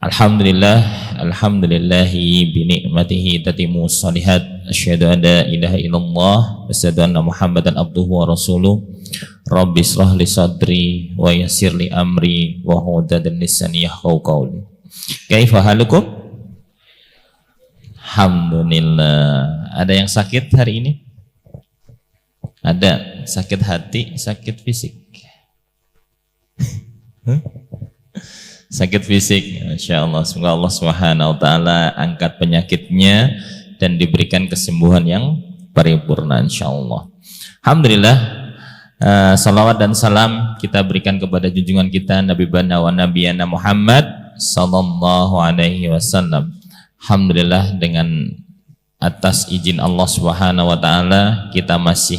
Alhamdulillah, alhamdulillahi binikmatihi tatimu salihat. Asyhadu an la ilaha illallah wa asyhadu anna Muhammadan abduhu wa rasuluh. Rabbi israh li sadri wa yassir li amri wa hlul lisani yafqahu qawli. Kaifa halukum? Alhamdulillah. Ada yang sakit hari ini? Ada sakit hati, sakit fisik. Sakit fisik, Masya Allah. Semoga Allah Subhanahu wa Ta'ala angkat penyakitnya dan diberikan kesembuhan yang paripurna, Insya Allah. Alhamdulillah, salawat dan salam kita berikan kepada junjungan kita Nabi Bana wa Nabiyana Muhammad Sallallahu Alaihi Wasallam. Alhamdulillah, dengan atas izin Allah Subhanahu wa Ta'ala kita masih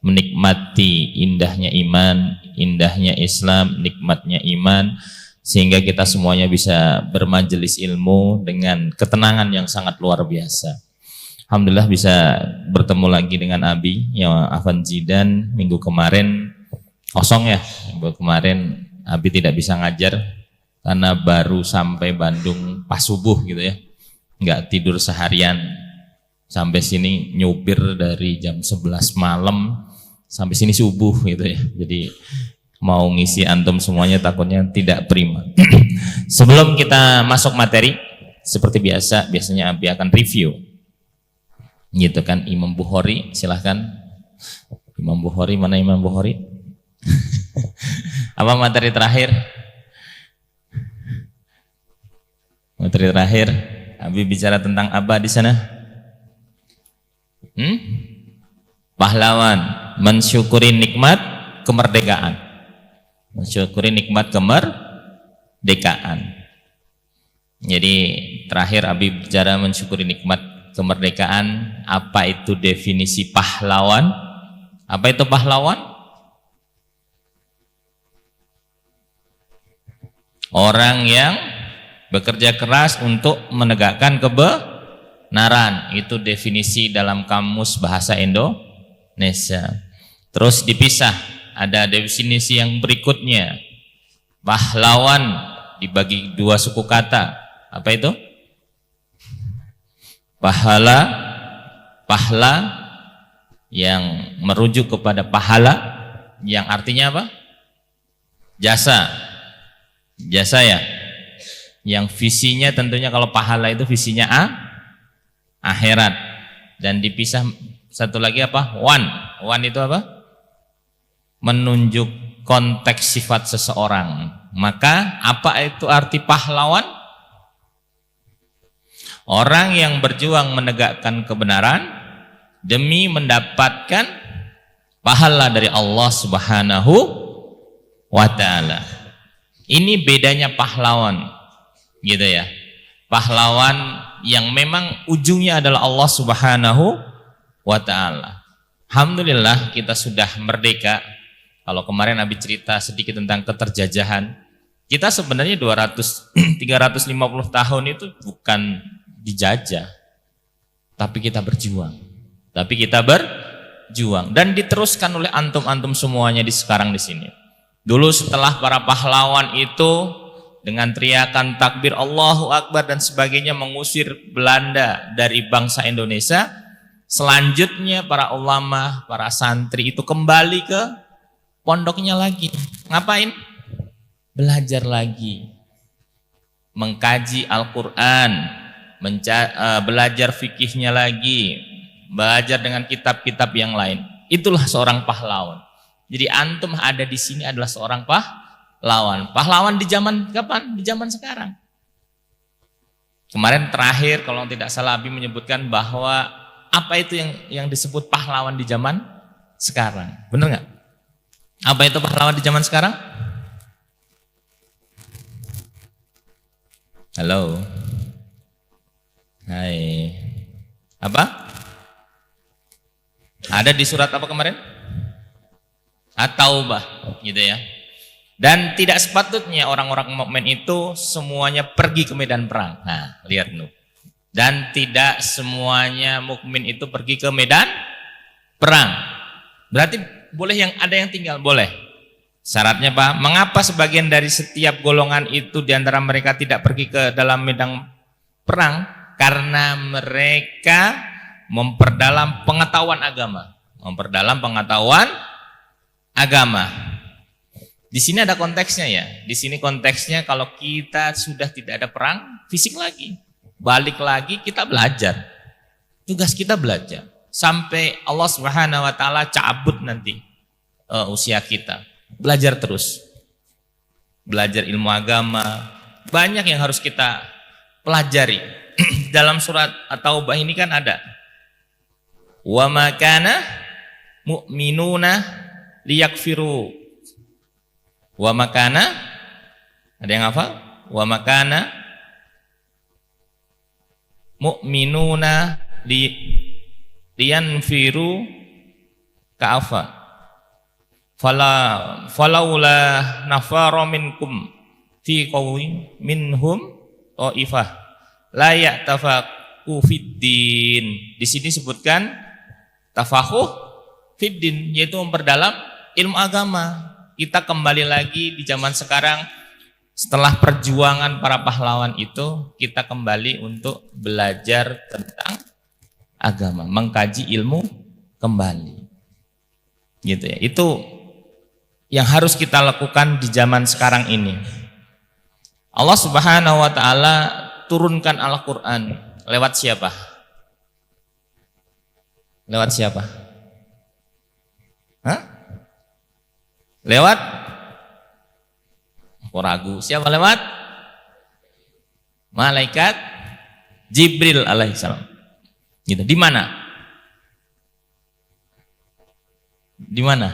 menikmati indahnya iman, indahnya Islam, nikmatnya iman, sehingga kita semuanya bisa bermajelis ilmu dengan ketenangan yang sangat luar biasa. Alhamdulillah bisa bertemu lagi dengan Abi yang Afan Zidan. Minggu kemarin kosong ya, minggu kemarin Abi tidak bisa ngajar karena baru sampai Bandung pas subuh gitu ya, nggak tidur seharian, sampai sini nyupir dari jam 11 malam sampai sini subuh gitu ya. Jadi mau ngisi antum semuanya takutnya tidak prima. Sebelum kita masuk materi, seperti biasanya Abi akan review gitu kan. Imam Bukhari, silahkan. Imam Bukhari, mana Imam Bukhari? Apa materi terakhir? Materi terakhir Abi bicara tentang apa di sana? Pahlawan mensyukuri nikmat kemerdekaan. Mensyukuri nikmat kemerdekaan. Jadi terakhir Abi bicara mensyukuri nikmat kemerdekaan. Apa itu definisi pahlawan? Apa itu pahlawan? Orang yang bekerja keras untuk menegakkan kebenaran. Itu definisi dalam kamus bahasa Indonesia. Terus dipisah. Ada definisi yang berikutnya. Pahlawan dibagi dua suku kata. Apa itu? Pahla yang merujuk kepada pahala, yang artinya apa? Jasa. Jasa ya. Yang visinya tentunya kalau pahala itu visinya akhirat. Dan dipisah satu lagi apa? Wan itu apa? Menunjuk konteks sifat seseorang. Maka apa itu arti pahlawan? Orang yang berjuang menegakkan kebenaran demi mendapatkan pahala dari Allah Subhanahu wa Ta'ala. Ini bedanya pahlawan gitu ya. Pahlawan yang memang ujungnya adalah Allah Subhanahu wa Ta'ala. Alhamdulillah kita sudah merdeka. Kalau kemarin Abi cerita sedikit tentang keterjajahan, kita sebenarnya 350 tahun itu bukan dijajah, tapi kita berjuang. Dan diteruskan oleh antum-antum semuanya sekarang di sini. Dulu setelah para pahlawan itu dengan teriakan takbir Allahu Akbar dan sebagainya mengusir Belanda dari bangsa Indonesia, selanjutnya para ulama, para santri itu kembali ke pondoknya lagi. Ngapain? Belajar lagi. Mengkaji Al-Quran, belajar fikihnya lagi, belajar dengan kitab-kitab yang lain. Itulah seorang pahlawan. Jadi antum ada di sini adalah seorang pahlawan. Pahlawan di zaman kapan? Di zaman sekarang. Kemarin terakhir kalau tidak salah Abi menyebutkan bahwa apa itu yang disebut pahlawan di zaman sekarang. Benar nggak? Apa itu pahlawan di zaman sekarang? Halo. Hai. Apa? Ada di surat apa kemarin? At-Taubah, gitu ya. Dan tidak sepatutnya orang-orang mukmin itu semuanya pergi ke medan perang. Nah, lihat nu. Dan tidak semuanya mukmin itu pergi ke medan perang. Berarti boleh yang ada yang tinggal, boleh. Syaratnya apa? Mengapa sebagian dari setiap golongan itu diantara mereka tidak pergi ke dalam medan perang? Karena mereka memperdalam pengetahuan agama. Memperdalam pengetahuan agama. Di sini ada konteksnya ya. Di sini konteksnya kalau kita sudah tidak ada perang fisik lagi, balik lagi kita belajar. Tugas kita belajar sampai Allah Subhanahu wa taala cabut nanti usia kita. Belajar terus. Belajar ilmu agama. Banyak yang harus kita pelajari. Dalam surat At-Taubah ini kan ada wa ma kana mu'minuna liyakfiru. Wa ma kana, ada yang hafal? Wa ma kana mu'minuna liyanfiru ka'afa falaula nafara minkum fi qawmin minhum ta'ifah la ya'tafaqu fiddin. Di sini sebutkan tafaquh fiddin, yaitu memperdalam ilmu agama. Kita kembali lagi di zaman sekarang setelah perjuangan para pahlawan itu, kita kembali untuk belajar tentang agama, mengkaji ilmu kembali. Gitu ya. Itu yang harus kita lakukan di zaman sekarang ini. Allah Subhanahu wa taala turunkan Al-Qur'an lewat siapa? Lewat siapa? Hah? Lewat? Aku ragu. Siapa lewat? Malaikat Jibril alaihissalam. Gitu. Di mana? Di mana?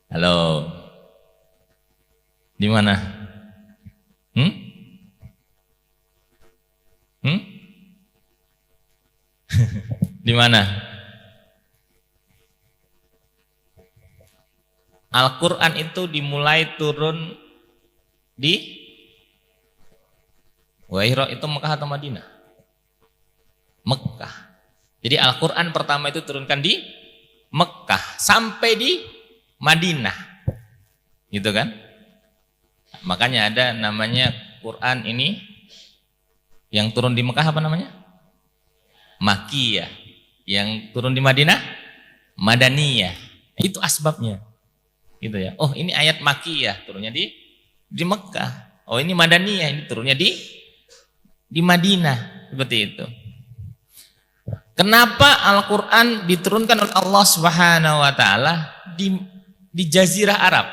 Halo. Di mana? Di mana? Al-Quran itu dimulai turun di Hira, itu Mekah atau Madinah? Mekah. Jadi Al-Quran pertama itu turunkan di Mekah sampai di Madinah, gitu kan? Makanya ada namanya Quran ini yang turun di Mekah apa namanya? Makkiyah. Yang turun di Madinah Madaniyah. Itu asbabnya. Gitu ya. Oh, ini ayat Makkiyah, turunnya di Mekah. Oh, ini Madaniyah, ini turunnya di Madinah. Seperti itu. Kenapa Al-Qur'an diturunkan oleh Allah Subhanahu wa taala di Jazirah Arab?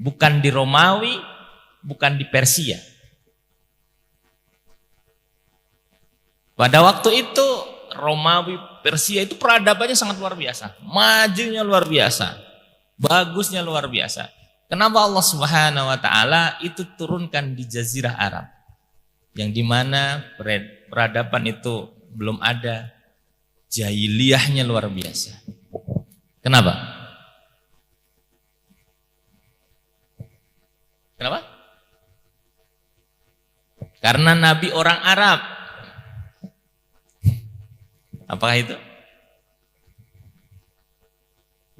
Bukan di Romawi, bukan di Persia. Pada waktu itu Romawi, Persia itu peradabannya sangat luar biasa, majunya luar biasa, bagusnya luar biasa. Kenapa Allah Subhanahu wa taala itu turunkan di Jazirah Arab, yang dimana peradaban itu belum ada, jahiliyahnya luar biasa. Kenapa? Kenapa? Karena Nabi orang Arab. Apakah itu?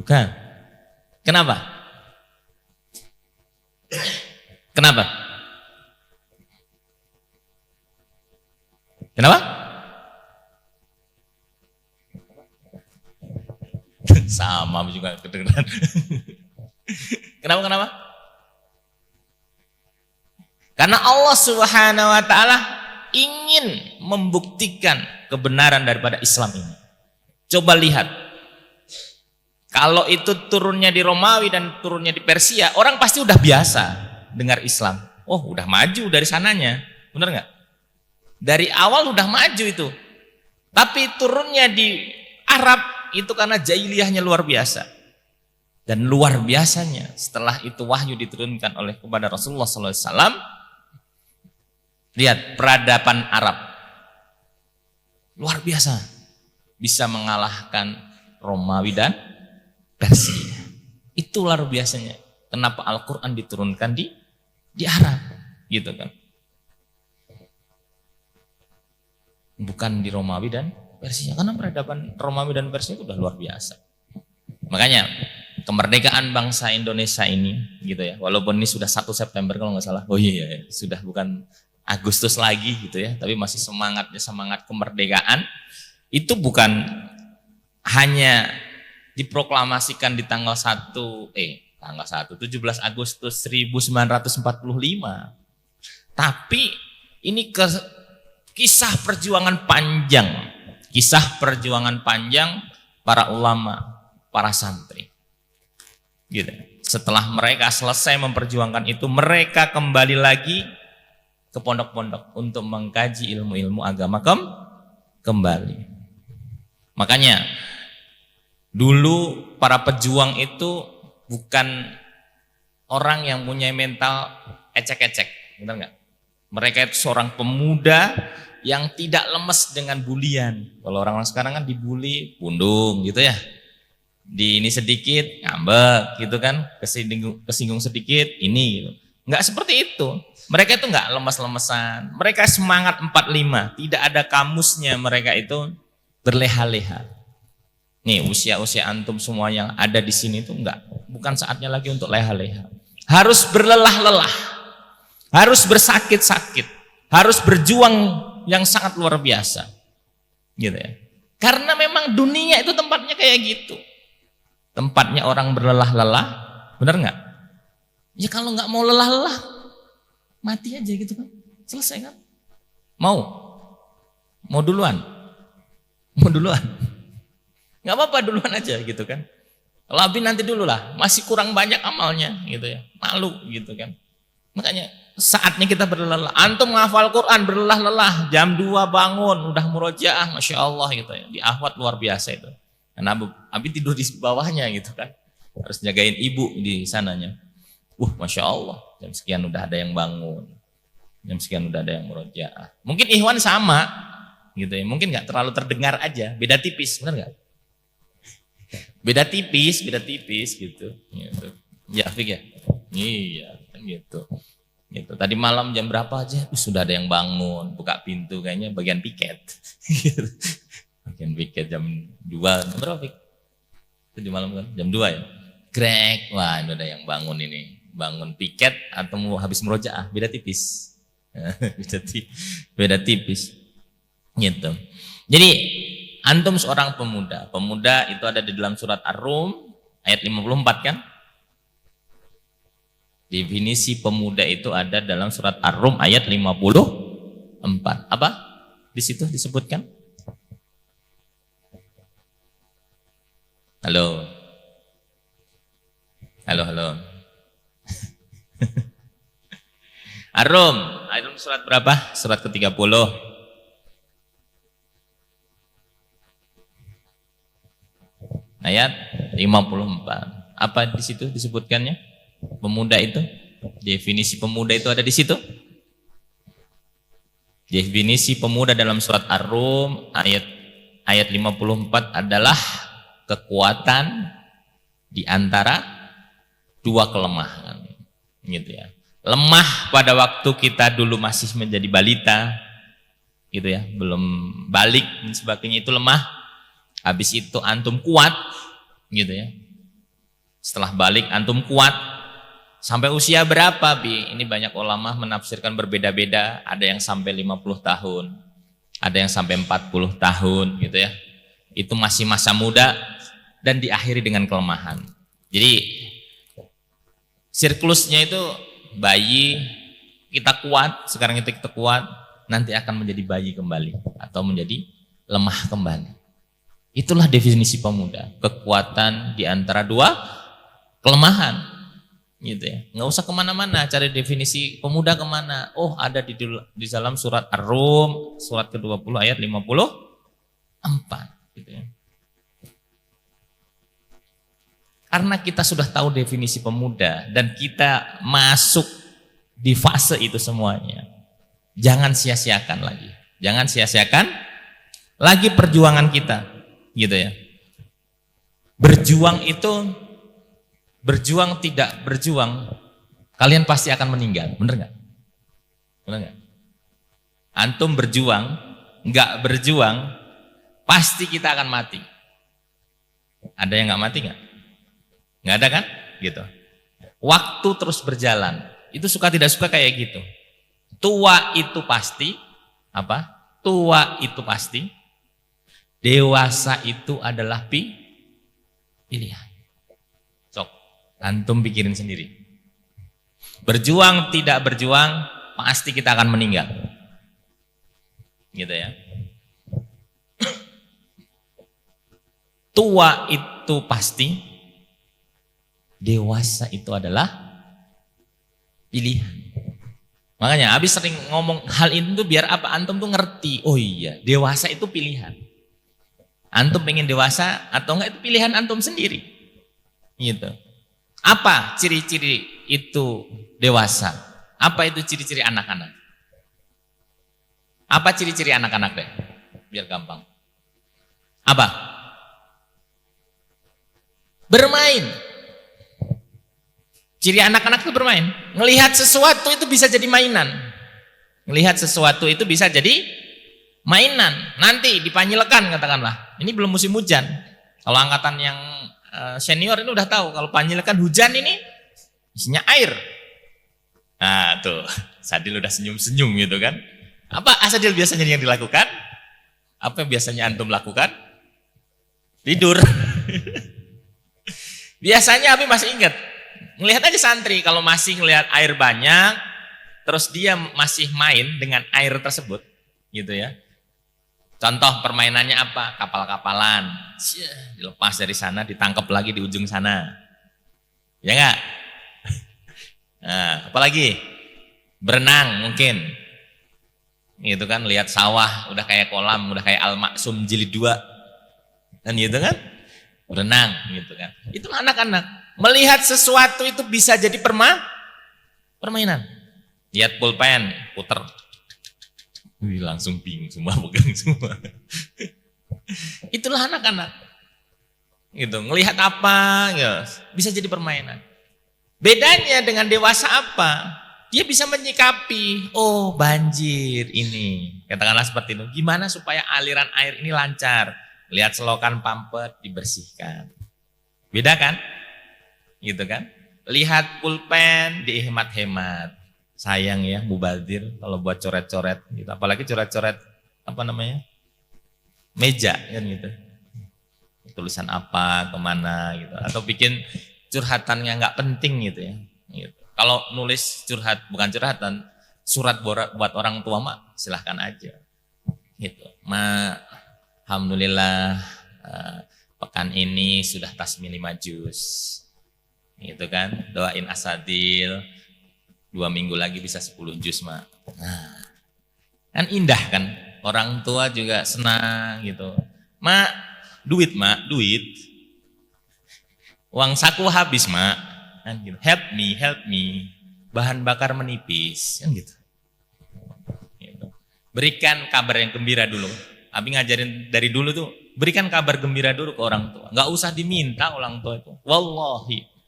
Bukan. Kenapa? Kenapa? Kenapa? Sama juga kedengeran. Kenapa? Karena Allah Subhanahu wa taala ingin membuktikan kebenaran daripada Islam ini. Coba lihat. Kalau itu turunnya di Romawi dan turunnya di Persia, orang pasti udah biasa dengar Islam. Oh, udah maju dari sananya. Benar nggak? Dari awal udah maju itu. Tapi turunnya di Arab itu karena jahiliyahnya luar biasa. Dan luar biasanya setelah itu wahyu diturunkan oleh kepada Rasulullah SAW. Lihat peradaban Arab. Luar biasa. Bisa mengalahkan Romawi dan Persia. Itu luar biasanya. Kenapa Al-Quran diturunkan di Arab. Gitu kan. Bukan di Romawi dan Persia. Karena peradaban Romawi dan Persia itu udah luar biasa. Makanya kemerdekaan bangsa Indonesia ini gitu ya, walaupun ini sudah 1 September kalau nggak salah, oh iya, sudah bukan Agustus lagi gitu ya, tapi masih semangat kemerdekaan itu bukan hanya diproklamasikan di tanggal 17 Agustus 1945, tapi ini kisah perjuangan panjang para ulama, para santri. Gitu. Setelah mereka selesai memperjuangkan itu, mereka kembali lagi ke pondok-pondok untuk mengkaji ilmu-ilmu agama kembali. Makanya dulu para pejuang itu bukan orang yang punya mental ecek-ecek, benar nggak? Mereka itu seorang pemuda yang tidak lemes dengan bulian. Kalau orang-orang sekarang kan dibully, pundung gitu ya. Di ini sedikit, ngambek gitu kan, kesinggung sedikit, ini gitu. Nggak seperti itu. Mereka itu nggak lemes-lemesan. Mereka semangat 45. Tidak ada kamusnya mereka itu berleha-leha. Nih usia-usia antum semua yang ada di sini itu bukan saatnya lagi untuk leha-leha. Harus berlelah-lelah. Harus bersakit-sakit. Harus berjuang yang sangat luar biasa. Gitu ya. Karena memang dunia itu tempatnya kayak gitu. Tempatnya orang berlelah-lelah, benar nggak? Ya kalau nggak mau lelah-lelah, mati aja gitu kan, selesai kan? Mau duluan, nggak apa-apa duluan aja gitu kan? Lebih nanti dulu lah, masih kurang banyak amalnya gitu ya, malu gitu kan? Makanya saatnya kita berlelah. Antum menghafal Quran berlelah-lelah, jam 2 bangun, udah murojaah, masya Allah gitu ya, di ahwat luar biasa itu. Karena Abi tidur di bawahnya gitu kan, harus jagain ibu di sananya. Masya Allah, jam sekian udah ada yang bangun, jam sekian udah ada yang murojaah. Mungkin ikhwan sama, gitu ya. Mungkin nggak terlalu terdengar aja, beda tipis, benar nggak? Beda tipis gitu. Ya, Fik ya. Iya, gitu. Gitu. Tadi malam jam berapa aja? Sudah ada yang bangun, buka pintu kayaknya bagian piket. Bagian piket jam 2, berapa Fik? Tadi malam kan jam 2 ya. Grek, wah ini ada yang bangun ini. Bangun piket atau mau habis murojaah, beda tipis. beda tipis. Gitu. Jadi antum seorang pemuda. Pemuda itu ada di dalam surat Ar-Rum ayat 54 kan? Definisi pemuda itu ada dalam surat Ar-Rum ayat 54. Apa? Di situ disebutkan? Halo. Ar-Rum, ayat surat berapa? Surat ke-30. Ayat 54. Apa di situ disebutkannya? Pemuda itu? Definisi pemuda itu ada di situ? Definisi pemuda dalam surat Ar-Rum ayat 54 adalah kekuatan di antara 2 kelemahan, gitu ya. Lemah pada waktu kita dulu masih menjadi balita, gitu ya, belum balik dan sebagainya, itu lemah. Habis itu antum kuat, gitu ya. Setelah balik antum kuat sampai usia berapa, Bi? Ini banyak ulama menafsirkan berbeda-beda. Ada yang sampai 50 tahun, ada yang sampai 40 tahun, gitu ya. Itu masih masa muda dan diakhiri dengan kelemahan. Jadi siklusnya itu bayi, kita kuat, sekarang itu kita kuat, nanti akan menjadi bayi kembali atau menjadi lemah kembali. Itulah definisi pemuda, kekuatan di antara 2 kelemahan, gitu ya. Nggak usah kemana-mana cari definisi pemuda kemana. Oh, ada di dalam surat Ar-Rum surat ke-20 ayat 54, gitu ya. Karena kita sudah tahu definisi pemuda dan kita masuk di fase itu semuanya, jangan sia-siakan lagi. Jangan sia-siakan lagi perjuangan kita, gitu ya. Berjuang itu, berjuang tidak berjuang, kalian pasti akan meninggal, bener nggak? Bener nggak? Antum berjuang, nggak berjuang, pasti kita akan mati. Ada yang nggak mati nggak? Nggak ada kan? Gitu. Waktu terus berjalan. Itu suka tidak suka kayak gitu. Tua itu pasti apa? Tua itu pasti. Dewasa itu adalah pilihan. Sok, antum pikirin sendiri. Berjuang tidak berjuang, pasti kita akan meninggal. Gitu ya. Tua itu pasti, dewasa itu adalah pilihan. Makanya habis sering ngomong hal itu biar apa? Antum tuh ngerti. Oh iya, dewasa itu pilihan. Antum pengen dewasa atau enggak itu pilihan antum sendiri. Gitu. Apa ciri-ciri itu dewasa? Apa itu ciri-ciri anak-anak? Apa ciri-ciri anak-anak deh? Biar gampang. Apa? Bermain. Ciri anak-anak itu bermain. Ngelihat sesuatu itu bisa jadi mainan. Ngelihat sesuatu itu bisa jadi mainan. Nanti dipanjilkan katakanlah. Ini belum musim hujan. Kalau angkatan yang senior ini udah tahu. Kalau panjilkan hujan ini isinya air. Nah tuh, Sadil udah senyum-senyum gitu kan. Apa Sadil biasanya yang dilakukan? Apa yang biasanya antum lakukan? Tidur. Biasanya Abi masih ingat. Ngelihat aja santri kalau masih ngelihat air banyak, terus dia masih main dengan air tersebut, gitu ya. Contoh permainannya apa? Kapal-kapalan. Dilepas dari sana, ditangkap lagi di ujung sana. Ya enggak? Nah, apalagi? Berenang mungkin. Gitu kan, lihat sawah udah kayak kolam, udah kayak Al-Maksum jilid 2. Dan gitu kan? Berenang gitu kan. Itulah anak-anak. Melihat sesuatu itu bisa jadi permainan. Lihat pulpen, puter. Wih, langsung bingung semua, pegang semua. Itulah anak-anak. Gitu, ngelihat apa, ya, bisa jadi permainan. Bedanya dengan dewasa apa? Dia bisa menyikapi, oh banjir ini. Katakanlah seperti itu. Gimana supaya aliran air ini lancar? Lihat selokan pampet dibersihkan. Beda kan? Gitu kan? Lihat pulpen dihemat-hemat. Sayang ya mubazir kalau buat coret-coret gitu. Apalagi coret-coret apa namanya? Meja kan gitu. Tulisan apa, kemana gitu. Atau bikin curhatannya nggak penting gitu ya. Gitu. Kalau nulis curhat, bukan curhatan, surat buat orang tua mah silahkan aja. Gitu. Alhamdulillah pekan ini sudah tasmi 5 juz. Gitu kan, doain Asadil 2 minggu lagi bisa 10 juz mak. Nah, kan indah kan, orang tua juga senang gitu. Mak, duit, uang saku habis mak, kan gitu. Help me, bahan bakar menipis, kan gitu. Berikan kabar yang gembira dulu. Abi ngajarin dari dulu tuh, berikan kabar gembira dulu ke orang tua. Nggak usah diminta orang tua itu. Wallahi.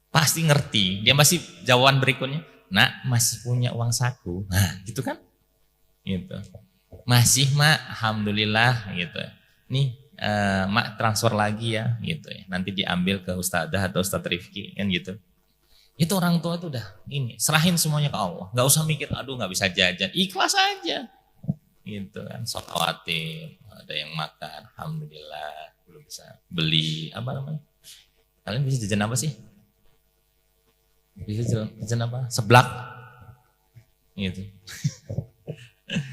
Pasti ngerti. Dia masih jawaban berikutnya. Nak, masih punya uang saku. Nah, gitu kan? Gitu. Masih, Mak. Alhamdulillah gitu. Nih, Mak transfer lagi ya, gitu ya. Nanti diambil ke Ustadzah atau Ustadz Rifki kan gitu. Itu orang tua itu udah ini, serahin semuanya ke Allah. Nggak usah mikir, aduh nggak bisa jajan. Ikhlas aja. Gitu kan. Sok khawatir, ada yang makan, alhamdulillah, belum bisa beli apa namanya? Kalian bisa jajan apa sih? Bisa jajan apa? Seblak. Gitu.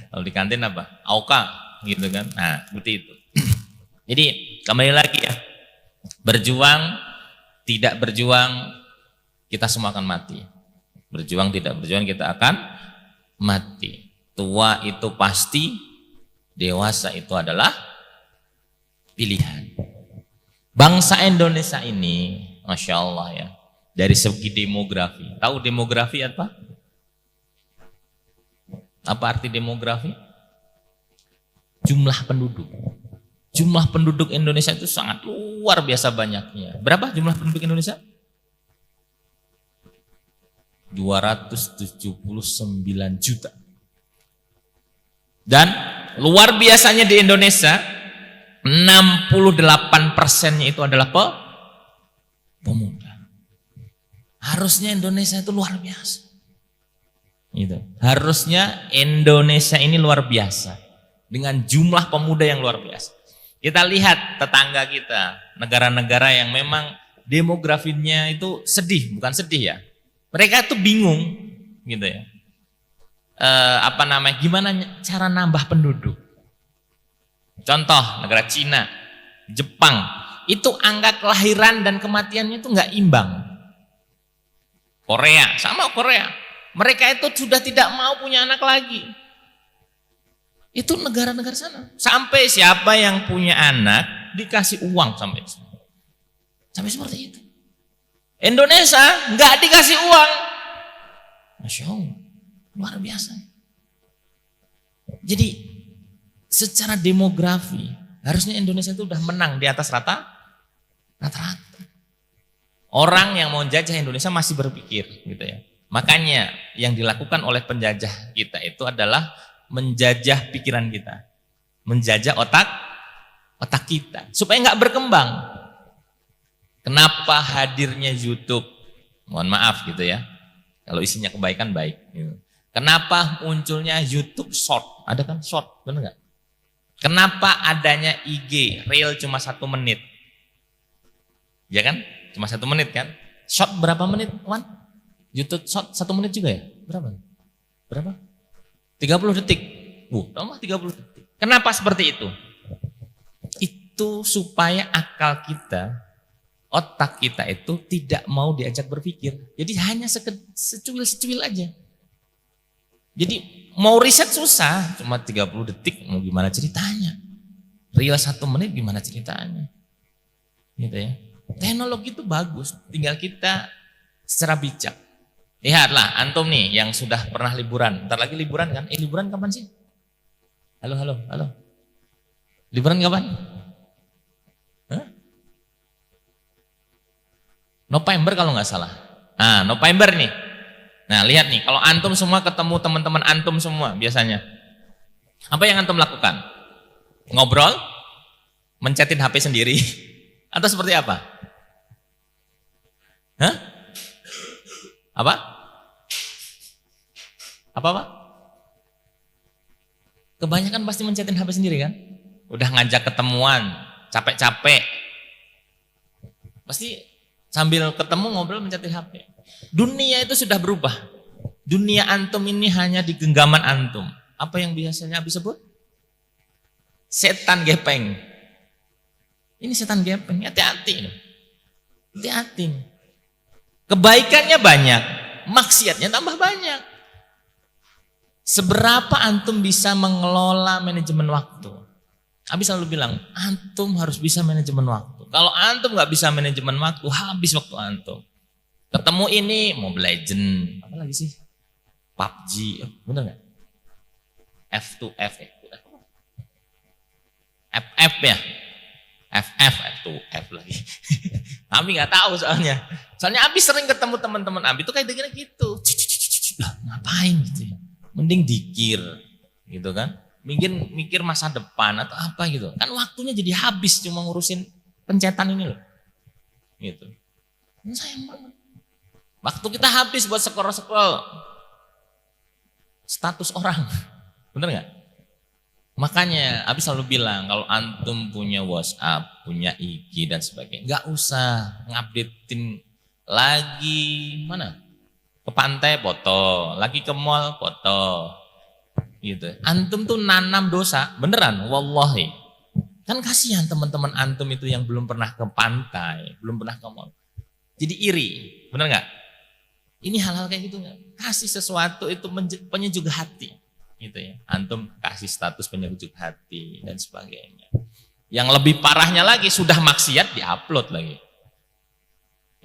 Kalau di kantin apa? Auka, gitu kan. Nah, seperti itu. Jadi, kembali lagi ya. Berjuang, tidak berjuang, kita semua akan mati. Berjuang, tidak berjuang, kita akan mati. Tua itu pasti, dewasa itu adalah pilihan. Bangsa Indonesia ini, Masya Allah ya, dari segi demografi. Tahu demografi apa? Apa arti demografi? Jumlah penduduk. Jumlah penduduk Indonesia itu sangat luar biasa banyaknya. Berapa jumlah penduduk Indonesia? 279 juta. Dan luar biasanya di Indonesia 68%-nya itu adalah pemuda. Harusnya Indonesia itu luar biasa. Gitu. Harusnya Indonesia ini luar biasa. Dengan jumlah pemuda yang luar biasa. Kita lihat tetangga kita, negara-negara yang memang demografinya itu sedih, bukan sedih ya. Mereka tuh bingung gitu ya. Gimana cara nambah penduduk? Contoh negara Cina, Jepang, itu angka kelahiran dan kematiannya itu nggak imbang. Korea, sama Korea. Mereka itu sudah tidak mau punya anak lagi. Itu negara-negara sana. Sampai siapa yang punya anak dikasih uang sampai seperti itu. Indonesia nggak dikasih uang. Masya Allah, luar biasa. Jadi secara demografi harusnya Indonesia itu udah menang di atas rata-rata. Orang yang mau jajah Indonesia masih berpikir gitu ya. Makanya yang dilakukan oleh penjajah kita itu adalah menjajah pikiran kita, menjajah otak kita supaya nggak berkembang. Kenapa hadirnya YouTube? Mohon maaf gitu ya. Kalau isinya kebaikan baik. Gitu. Kenapa munculnya YouTube Short? Ada kan Short, benar nggak? Kenapa adanya IG Reel cuma 1 menit? Ya kan? Cuma 1 menit kan? Short berapa menit, Wan? YouTube Short 1 menit juga ya? Berapa? 30 detik. Tambah 30 detik. Kenapa seperti itu? Itu supaya akal kita, otak kita itu tidak mau diajak berpikir. Jadi hanya secuil-secuil aja. Jadi mau riset susah, cuma 30 detik mau gimana ceritanya. Reel 1 menit gimana ceritanya. Gitu ya. Teknologi itu bagus, tinggal kita secara bijak. Lihatlah antum nih yang sudah pernah liburan. Ntar lagi liburan kan? Liburan kapan sih? Halo. Liburan kapan? Hah? November kalau nggak salah. Nah, November nih. Nah, lihat nih, kalau antum semua ketemu teman-teman antum semua biasanya. Apa yang antum lakukan? Ngobrol? Mencetin HP sendiri? Atau seperti apa? Hah? Apa? Kebanyakan pasti mencetin HP sendiri kan? Udah ngajak ketemuan, capek-capek. Pasti sambil ketemu ngobrol mencetin HP. Dunia itu sudah berubah. Dunia antum ini hanya di genggaman antum. Apa yang biasanya habis sebut? Setan gepeng. Ini setan gepeng, hati-hati. Hati-hati. Kebaikannya banyak, maksiatnya tambah banyak. Seberapa antum bisa mengelola manajemen waktu? Abi selalu bilang, antum harus bisa manajemen waktu. Kalau antum nggak bisa manajemen waktu, habis waktu antum. Ketemu ini Mobile Legend, apa lagi sih? PUBG, bener nggak? F2F, FF ya, F2F lagi. Abi nggak tahu soalnya. Soalnya Abi sering ketemu teman-teman Abi itu kayak gitu. Ngapain gitu ya? Mending dikir, gitu kan? Mikir masa depan atau apa gitu. Kan waktunya jadi habis cuma ngurusin pencetan ini loh. Gitu. Sayang banget. Waktu kita habis buat scroll status orang. Bener gak? Makanya Abi selalu bilang kalau antum punya WhatsApp, punya IG dan sebagainya, gak usah ngupdatein lagi mana? Ke pantai foto, lagi ke mall foto. Gitu. Antum tuh nanam dosa, beneran wallahi. Kan kasihan teman-teman antum itu yang belum pernah ke pantai, belum pernah ke mall. Jadi iri, bener nggak? Ini hal-hal kayak gitu nggak? Kasih sesuatu itu penyejuk hati, gitu ya. Antum kasih status penyejuk hati dan sebagainya. Yang lebih parahnya lagi sudah maksiat diupload lagi,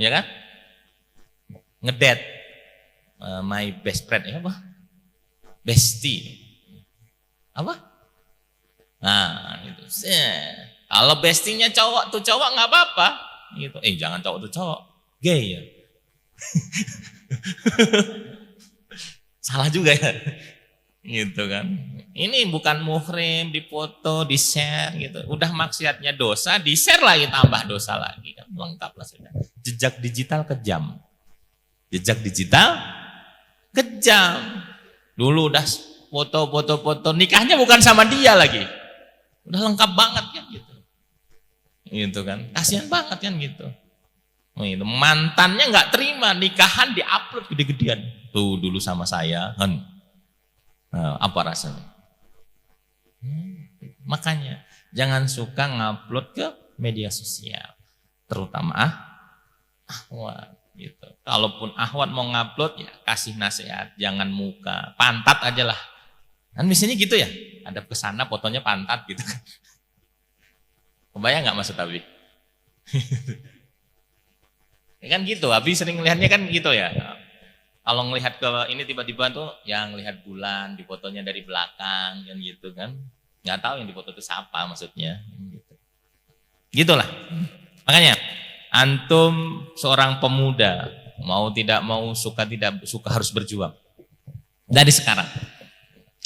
ya kan? Ngedet. My best friend ya apa? Bestie. Apa? Nah, itu. Kalau bestinya cowok tuh cowok nggak apa-apa. Gitu. Jangan cowok tuh cowok. Gay ya. Salah juga ya. Gitu kan. Ini bukan muhrim, dipoto, di-share gitu. Udah maksiatnya dosa, di-share lagi tambah dosa lagi kan. Lengkap lah sudah. Jejak digital kejam. Jejak digital kejam. Dulu udah foto, nikahnya bukan sama dia lagi. Udah lengkap banget kan gitu. Gitu kan. Kasihan banget kan gitu. Itu mantannya nggak terima nikahan diupload gede-gedean. Tuh dulu sama saya kan. Nah, apa rasanya? Makanya jangan suka ngupload ke media sosial, terutama ahwat gitu. Kalaupun ahwat mau ngupload ya kasih nasihat, jangan muka, pantat aja lah. Kan biasanya gitu ya, ada kesana fotonya pantat gitu kan. Kebayang nggak maksud Abi? Ya kan gitu, Abi sering ngelihatnya kan gitu ya. Kalau ngelihat ke ini tiba-tiba tuh yang ngelihat bulan di fotonya dari belakang kan gitu kan. Nggak tahu yang dipoto itu siapa maksudnya. Gitu. Gitulah. Makanya antum seorang pemuda mau tidak mau suka tidak suka harus berjuang. Dari sekarang.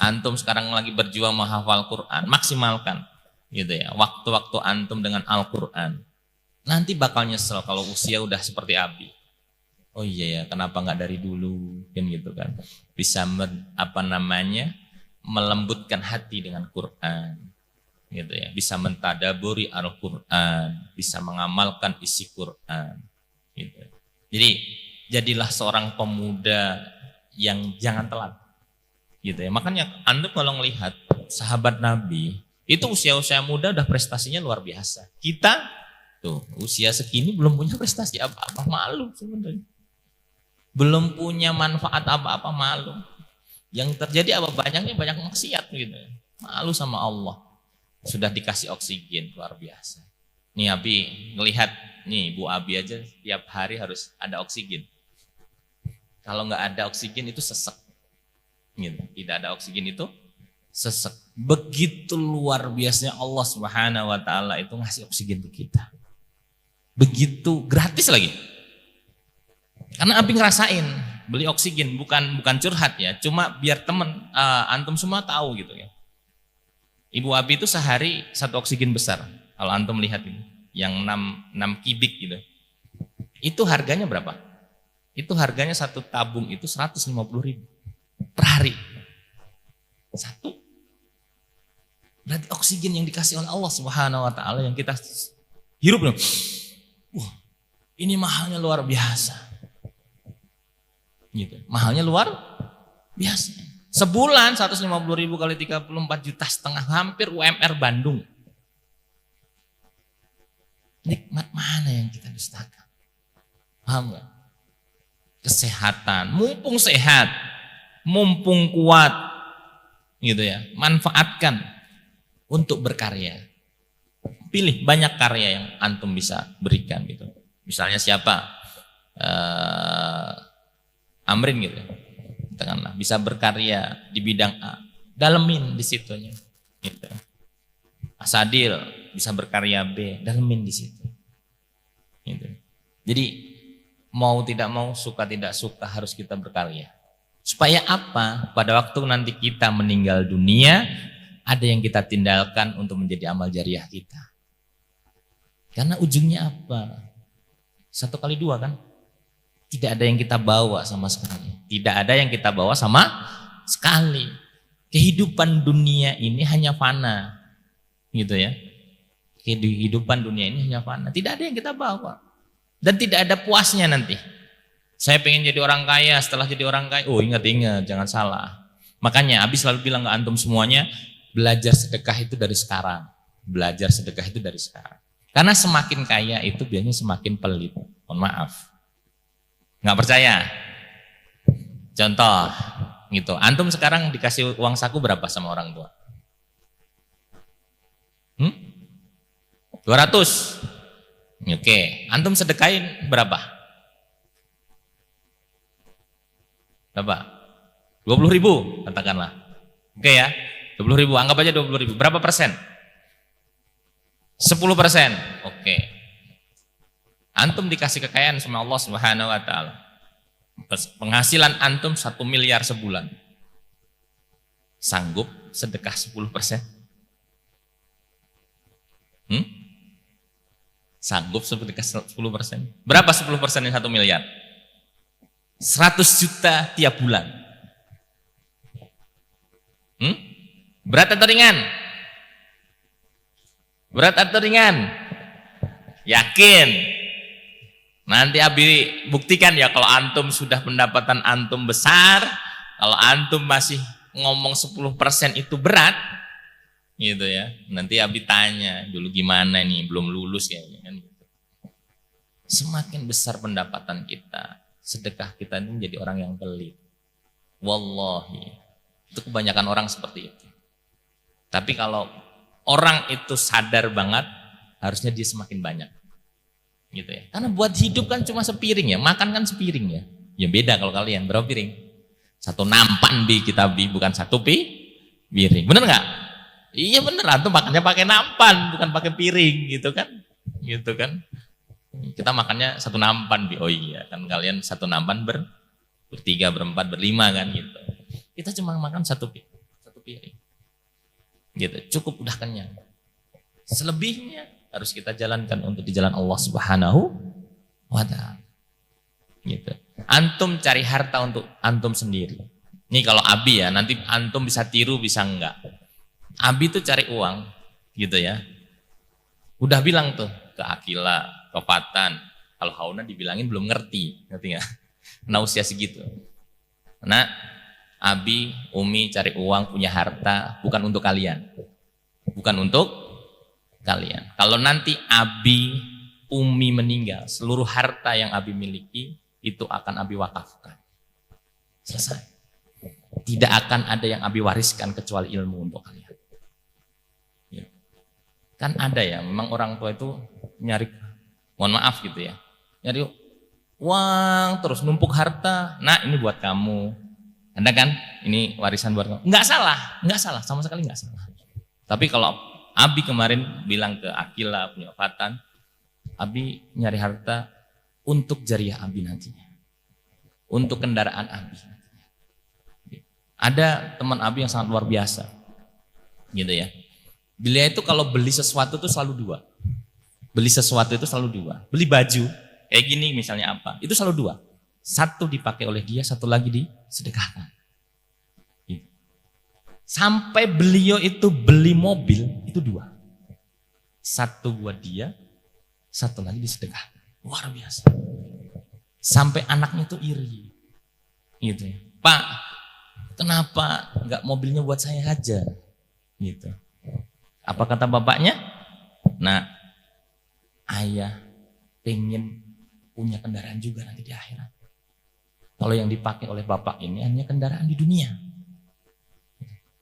Antum sekarang lagi berjuang menghafal Quran, maksimalkan gitu ya. Waktu-waktu antum dengan Al-Quran. Nanti bakal nyesel kalau usia udah seperti Abi. Oh iya ya, kenapa nggak dari dulu kan gitu kan. Bisa melembutkan hati dengan Quran. Gitu ya, bisa mentadaburi Al-Quran, bisa mengamalkan isi Quran. Gitu. Jadi jadilah seorang pemuda yang jangan telat. Gitu ya. Makanya Anda kalau melihat sahabat Nabi itu usia-usia muda udah prestasinya luar biasa. Kita tuh usia segini belum punya prestasi apa-apa, malu sebenarnya. Belum punya manfaat apa-apa, malu. Yang terjadi apa banyaknya banyak maksiat gitu. Malu sama Allah. Sudah dikasih oksigen luar biasa. Nih Abi ngelihat nih Bu Abi aja tiap hari harus ada oksigen. Kalau nggak ada oksigen itu sesek. Gitu. Tidak ada oksigen itu sesek. Begitu luar biasanya Allah Subhanahu wa taala itu ngasih oksigen ke kita. Begitu gratis lagi. Karena Abi ngerasain beli oksigen bukan curhat ya, cuma biar temen antum semua tahu gitu ya. Ibu Abi itu sehari satu oksigen besar. Kalau antum lihat ini, yang 6 kubik gitu. Itu harganya berapa? Itu harganya satu tabung itu 150.000 per hari. Satu. Berarti oksigen yang dikasih oleh Allah Subhanahu wa taala yang kita hirup loh. Wah, ini mahalnya luar biasa. Gitu. Mahalnya luar biasa. Sebulan 150.000 kali 34,5 juta, hampir UMR Bandung. Nikmat mana yang kita dustakan? Paham gak? Kesehatan, mumpung sehat, mumpung kuat, gitu ya. Manfaatkan untuk berkarya. Pilih banyak karya yang antum bisa berikan gitu. Misalnya siapa? Amrin gitu. Katakanlah bisa berkarya di bidang A, dalemin di situnya. Gitu. Asadil bisa berkarya B, dalemin di situ. Gitu. Jadi mau tidak mau, suka tidak suka harus kita berkarya. Supaya apa? Pada waktu nanti kita meninggal dunia, ada yang kita tinggalkan untuk menjadi amal jariah kita. Karena ujungnya apa? 1 kali 2 kan? Tidak ada yang kita bawa sama sekali. Tidak ada yang kita bawa sama sekali. Kehidupan dunia ini hanya fana. Gitu ya. Kehidupan dunia ini hanya fana. Tidak ada yang kita bawa. Dan tidak ada puasnya nanti. Saya pengen jadi orang kaya, setelah jadi orang kaya, oh ingat-ingat, jangan salah. Makanya Abi selalu bilang ke antum semuanya, belajar sedekah itu dari sekarang. Belajar sedekah itu dari sekarang. Karena semakin kaya itu biasanya semakin pelit. Mohon maaf. Nggak percaya? Contoh, gitu. Antum sekarang dikasih uang saku berapa sama orang tua? 200. Oke, antum sedekain berapa? Berapa? 20.000 katakanlah. Oke ya, 20.000. Anggap aja 20.000. Berapa persen? 10%. Oke. Antum dikasih kekayaan sama Allah Subhanahu wa taala. Penghasilan antum 1 miliar sebulan. Sanggup sedekah 10%? Sanggup sedekah 10%? Berapa 10% yang 1 miliar? 100 juta tiap bulan. Berat atau ringan? Berat atau ringan? Yakin? Nanti Abi buktikan ya kalau antum sudah pendapatan antum besar, kalau antum masih ngomong 10% itu berat, gitu ya. Nanti Abi tanya, dulu gimana nih, belum lulus kayaknya kan. Semakin besar pendapatan kita, sedekah kita ini menjadi orang yang pelit. Wallahi, itu kebanyakan orang seperti itu. Tapi kalau orang itu sadar banget, harusnya dia semakin banyak. Gitu ya. Karena buat hidup kan cuma sepiring ya, makan kan sepiring ya. Ya beda kalau kalian, berapa piring? 1 nampan kita bukan 1 piring. Bener nggak? Iya bener, antum makannya pakai nampan, bukan pakai piring gitu kan. Gitu kan. Kita makannya 1 nampan Oh iya, kan kalian 1 nampan bertiga, berempat, berlima kan gitu. Kita cuma makan 1 piring. Gitu, cukup udah kenyang. Selebihnya harus kita jalankan untuk di jalan Allah Subhanahu wa ta'ala. Gitu. Antum cari harta untuk antum sendiri. Nih kalau Abi ya, nanti antum bisa tiru bisa enggak. Abi tuh cari uang, gitu ya. Udah bilang tuh ke Akila, ke Fatan. Kalau Hauna dibilangin belum ngerti enggak? Nah usia segitu. Nah, Abi, Umi cari uang, punya harta, bukan untuk kalian. Bukan untuk kalian. Kalau nanti Abi, Umi meninggal, seluruh harta yang Abi miliki itu akan Abi wakafkan. Selesai. Tidak akan ada yang Abi wariskan kecuali ilmu untuk kalian. Ya. Kan ada ya, memang orang tua itu nyari, mohon maaf gitu ya, nyari uang terus numpuk harta. Nah ini buat kamu. Anda kan, ini warisan buat kamu. Nggak salah, sama sekali nggak salah. Tapi kalau Abi kemarin bilang ke Akila punya Fatan, Abi nyari harta untuk jariah Abi nantinya, untuk kendaraan Abi. Ada teman Abi yang sangat luar biasa, gitu ya. Beliau itu kalau beli sesuatu itu selalu 2. Beli baju kayak gini misalnya apa, itu selalu 2. 1 dipakai oleh dia, 1 lagi disedekahkan. Sampai beliau itu beli mobil itu 2. 1 buat dia, 1 lagi disedekahkan. Luar biasa. Sampai anaknya itu iri. Gitu ya. Pak, kenapa enggak mobilnya buat saya aja? Gitu. Apa kata bapaknya? Nah, ayah pengen punya kendaraan juga nanti di akhirat. Kalau yang dipakai oleh bapak ini hanya kendaraan di dunia.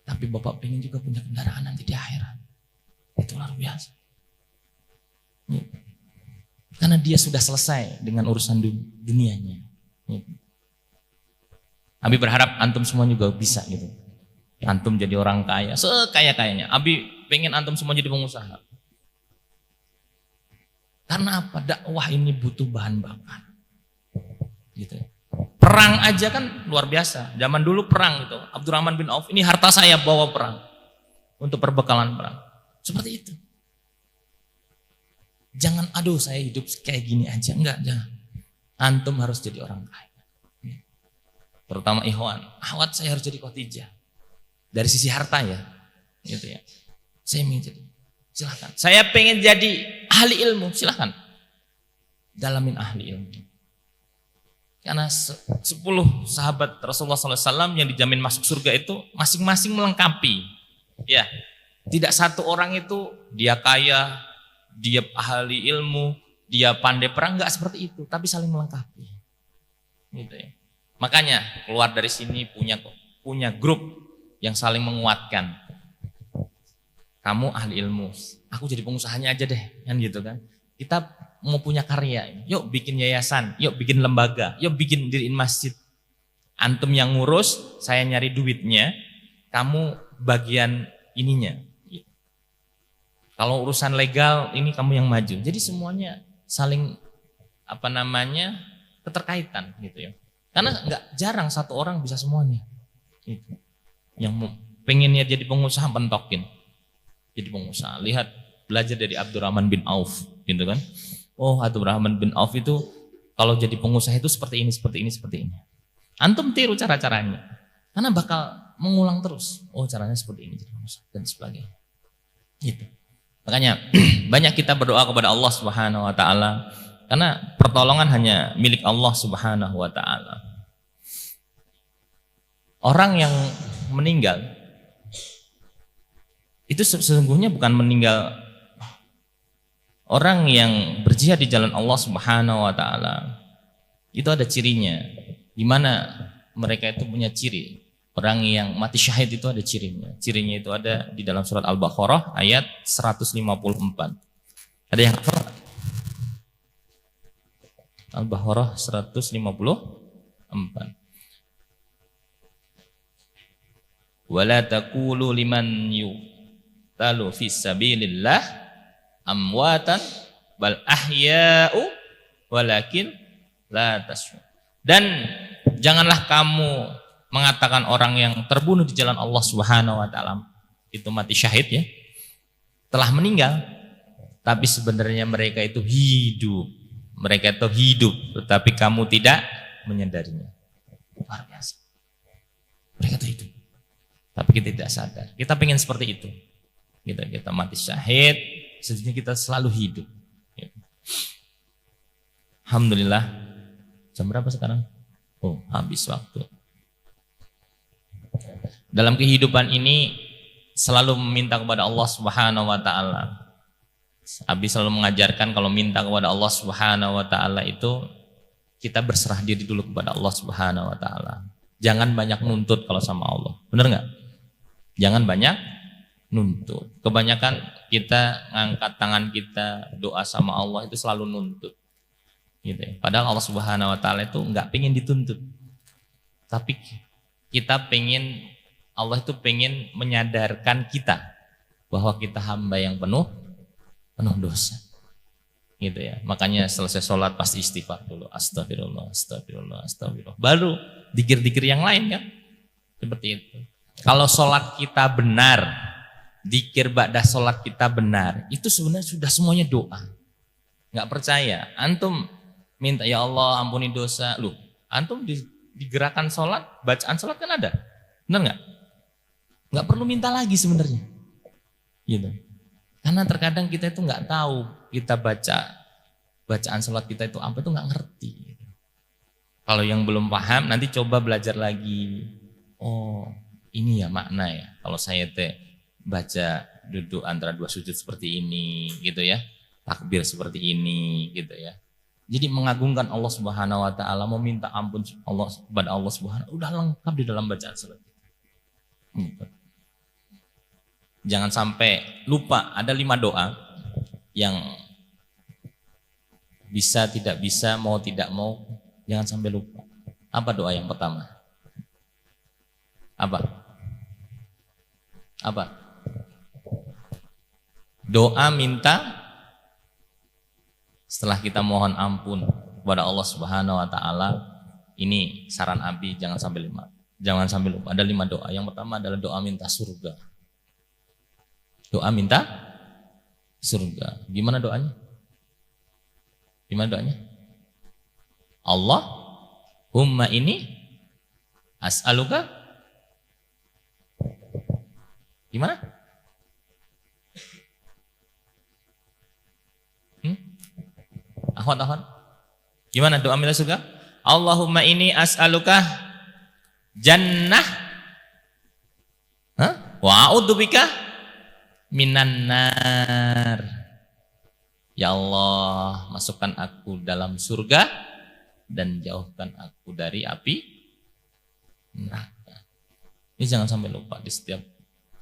Tapi bapak pengen juga punya kendaraan nanti di akhirat. Itu luar biasa. Karena dia sudah selesai dengan urusan dunianya. Abi berharap antum semua juga bisa gitu. Antum jadi orang kaya, sekaya-kayanya. Abi pengen antum semua jadi pengusaha. Karena apa? Dakwah ini butuh bahan bakar. Gitu. Perang aja kan luar biasa. Zaman dulu perang gitu. Abdurrahman bin Auf, ini harta saya bawa perang. Untuk perbekalan perang. Seperti itu. Jangan, aduh saya hidup kayak gini aja. Enggak, jangan. Antum harus jadi orang kaya. Terutama ikhwan. Ahwat saya harus jadi Khadijah. Dari sisi harta ya. Gitu ya. Saya ingin jadi. Silahkan. Saya pengen jadi ahli ilmu. Silahkan. Dalamin ahli ilmu. Karena 10 sahabat Rasulullah SAW yang dijamin masuk surga itu masing-masing melengkapi. Ya, tidak satu orang itu dia kaya, dia ahli ilmu, dia pandai perang, enggak seperti itu, tapi saling melengkapi. Gitu ya. Makanya keluar dari sini punya grup yang saling menguatkan. Kamu ahli ilmu, aku jadi pengusahanya aja deh, kan gitu kan. Kita mau punya karya, yuk bikin yayasan, yuk bikin lembaga, yuk bikin diriin masjid. Antum yang ngurus, saya nyari duitnya, kamu bagian ininya. Kalau urusan legal, ini kamu yang maju. Jadi semuanya saling keterkaitan gitu ya. Karena nggak jarang satu orang bisa semuanya. Gitu. Yang pengennya jadi pengusaha pentokin, jadi pengusaha. Lihat, belajar dari Abdurrahman bin Auf, gitu kan. Oh, Abdurrahman bin Auf itu Kalau jadi pengusaha itu seperti ini, seperti ini, seperti ini. Antum tiru cara-caranya. Karena bakal mengulang terus. Oh, caranya seperti ini jadi pengusaha dan sebagainya. Gitu. Makanya banyak kita berdoa kepada Allah Subhanahu wa taala karena pertolongan hanya milik Allah Subhanahu wa taala. Orang yang meninggal itu sesungguhnya bukan meninggal. Orang yang berjihad di jalan Allah Subhanahu wa taala itu ada cirinya. Di mana mereka itu punya ciri. Orang yang mati syahid itu ada cirinya. Cirinya itu ada di dalam surat Al-Baqarah ayat 154. Ada yang hafal? Al-Baqarah 154. Wala taqulu liman yuqtalu fis sabilillah amwatan bal ahya'u walakin la tash'urun. Dan janganlah kamu mengatakan orang yang terbunuh di jalan Allah Subhanahu wa taala itu mati syahid ya, telah meninggal, tapi sebenarnya mereka itu hidup. Mereka itu hidup, tetapi kamu tidak menyadarinya. Luar biasa. Mereka itu hidup, tapi kita tidak sadar. Kita pengen seperti itu. Kita mati syahid, sejujurnya kita selalu hidup. Alhamdulillah. Jam berapa sekarang? Oh, habis waktu. Dalam kehidupan ini selalu meminta kepada Allah Subhanahu wa taala. Abi selalu mengajarkan kalau minta kepada Allah Subhanahu wa taala itu kita berserah diri dulu kepada Allah Subhanahu wa taala. Jangan banyak nuntut kalau sama Allah. Benar enggak? Jangan banyak nuntut. Kebanyakan kita ngangkat tangan kita doa sama Allah itu selalu nuntut. Gitu ya. Padahal Allah Subhanahu wa taala itu enggak pengen dituntut. Tapi kita pengen, Allah itu pengen menyadarkan kita bahwa kita hamba yang penuh dosa. Gitu ya. Makanya selesai sholat pasti istighfar dulu. Astagfirullah, astagfirullah, astagfirullah. Baru dikir-dikir yang lain kan. Seperti itu. Kalau sholat kita benar, dikir ba'da sholat kita benar, itu sebenarnya sudah semuanya doa. Nggak percaya. Antum minta, ya Allah ampuni dosa. Loh, antum di gerakan sholat, bacaan sholat kan ada. Benar nggak? Nggak perlu minta lagi sebenarnya. Gitu. Karena terkadang kita itu nggak tahu, kita bacaan sholat kita itu apa, itu nggak ngerti. Gitu. Kalau yang belum paham, nanti coba belajar lagi. Oh, ini ya makna ya. Kalau saya baca duduk antara dua sujud seperti ini, gitu ya. Takbir seperti ini, gitu ya. Jadi mengagungkan Allah Subhanahu wa taala, meminta ampun Allah kepada Allah Subhanahu, udah lengkap di dalam bacaan salat. Jangan sampai lupa, ada 5 doa yang bisa tidak bisa, mau tidak mau, jangan sampai lupa. Apa doa yang pertama? Apa? Doa minta setelah kita mohon ampun kepada Allah Subhanahu wa taala. Ini saran Abi, jangan sampai lupa. Ada 5 doa. Yang pertama adalah doa minta surga. Doa minta surga. Gimana doanya? Allahumma ini as'aluka. Gimana? Ahwan. Gimana doa minta surga? Allahumma ini as'aluka jannah wa a'udzubika minan nar. Ya Allah, masukkan aku dalam surga dan jauhkan aku dari api neraka. Ini jangan sampai lupa di setiap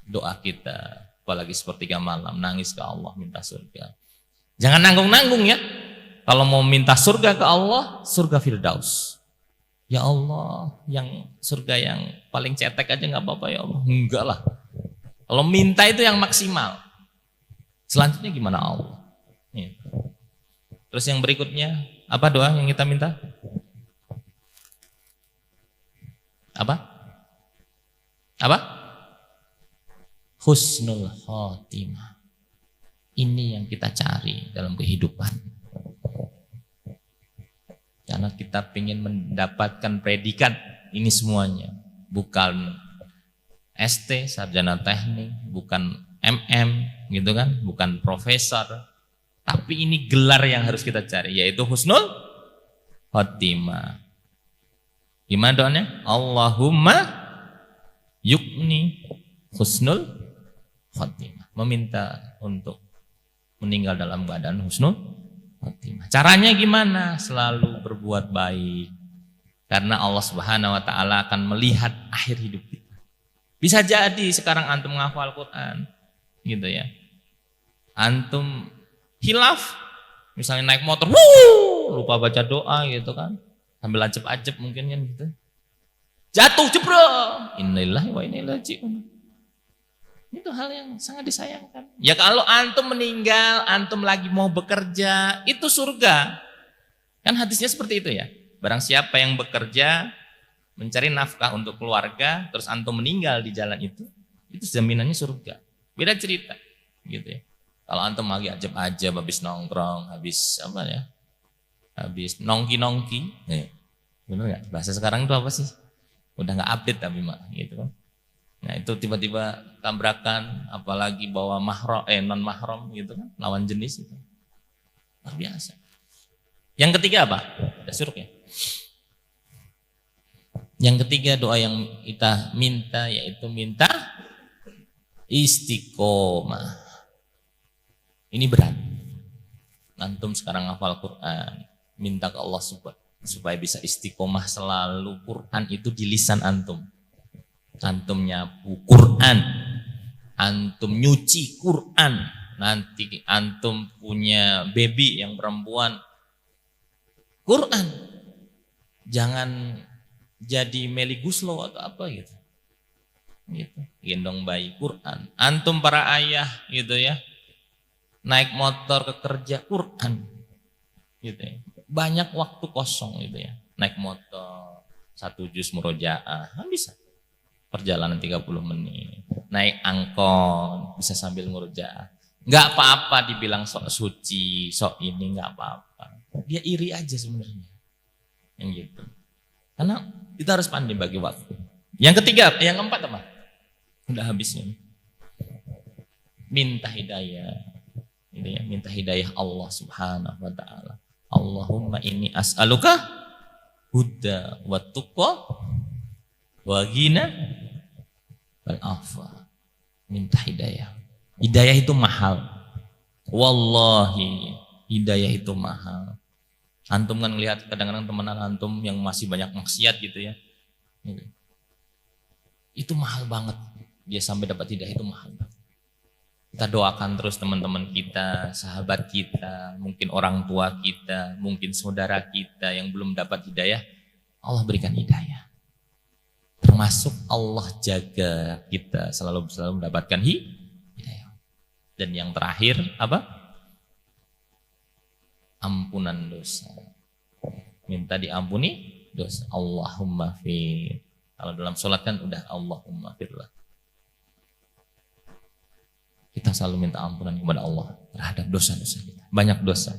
doa kita, apalagi sepertiga malam nangis ke Allah minta surga. Jangan nanggung-nanggung ya. Kalau mau minta surga ke Allah, surga Firdaus. Ya Allah, yang surga yang paling cetek aja nggak apa-apa ya Allah. Enggak lah. Kalau minta itu yang maksimal. Selanjutnya gimana Allah? Ya. Terus yang berikutnya, apa doa yang kita minta? Apa? Husnul khotimah. Ini yang kita cari dalam kehidupan. Karena kita ingin mendapatkan predikat ini semuanya. Bukan ST, sarjana teknik, bukan MM, gitu kan, bukan profesor. Tapi ini gelar yang harus kita cari, yaitu husnul khotimah. Gimana doanya? Allahumma yukni husnul khotimah. Meminta untuk meninggal dalam keadaan husnul khotimah. Caranya gimana? Selalu berbuat baik. Karena Allah Subhanahu wa taala akan melihat akhir hidup kita. Bisa jadi sekarang antum menghafal Quran, gitu ya. Antum hilaf, misalnya naik motor, lupa baca doa gitu kan. Sambil ajeb-ajeb mungkin kan gitu. Jatuh jebrol. Innalillahi wa inna ilaihi raji'un. Itu hal yang sangat disayangkan. Ya kalau antum meninggal, antum lagi mau bekerja, itu surga. Kan hadisnya seperti itu ya. Barang siapa yang bekerja, mencari nafkah untuk keluarga, terus antum meninggal di jalan itu jaminannya surga. Beda cerita, gitu ya. Kalau antum lagi ajab-ajab, habis nongkrong, habis apa ya, habis nongki-nongki, bener nggak? Bahasa sekarang itu apa sih? Udah nggak update tapi mak, gitu kan. Nah itu tiba-tiba tabrakan, apalagi bawa mahram, non mahram gitu kan, lawan jenis itu, luar biasa. Yang ketiga apa? Udah suruk ya. Yang ketiga doa yang kita minta yaitu minta istiqomah. Ini berat. Antum sekarang hafal Quran, minta ke Allah supaya bisa istiqomah selalu. Quran itu di lisan antum. Antum nyapu Quran, antum nyuci Quran. Nanti antum punya baby yang perempuan, Quran. Jangan jadi Meli Guslo atau apa gitu. Gendong bayi Quran. Antum para ayah gitu ya, naik motor ke kerja Quran gitu ya. Banyak waktu kosong gitu ya. Naik motor 1 juz murojaah, bisa. Perjalanan 30 menit. Naik angkot bisa sambil murojaah. Enggak apa-apa dibilang sok suci, sok ini enggak apa-apa. Dia iri aja sebenarnya. Yang gitu. Karena kita harus pandai bagi waktu. Yang ketiga, yang keempat apa? Udah habisnya. Minta hidayah. Gitu ya, minta hidayah Allah Subhanahu wa taala. Allahumma inni as'aluka huda wa tuqa wa ghina wal afa. Minta hidayah. Hidayah itu mahal. Wallahi, hidayah itu mahal. Antum kan lihat kadang-kadang teman antum yang masih banyak maksiat gitu ya. Itu mahal banget. Dia sampai dapat hidayah itu mahal banget. Kita doakan terus teman-teman kita, sahabat kita, mungkin orang tua kita, mungkin saudara kita yang belum dapat hidayah, Allah berikan hidayah. Termasuk Allah jaga kita selalu mendapatkan hidayah. Dan yang terakhir apa? Ampunan dosa. Minta diampuni dosa. Allahumma fir. Kalau dalam sholat kan udah Allahumma firlah. Kita selalu minta ampunan kepada Allah terhadap dosa-dosa kita. Banyak dosa.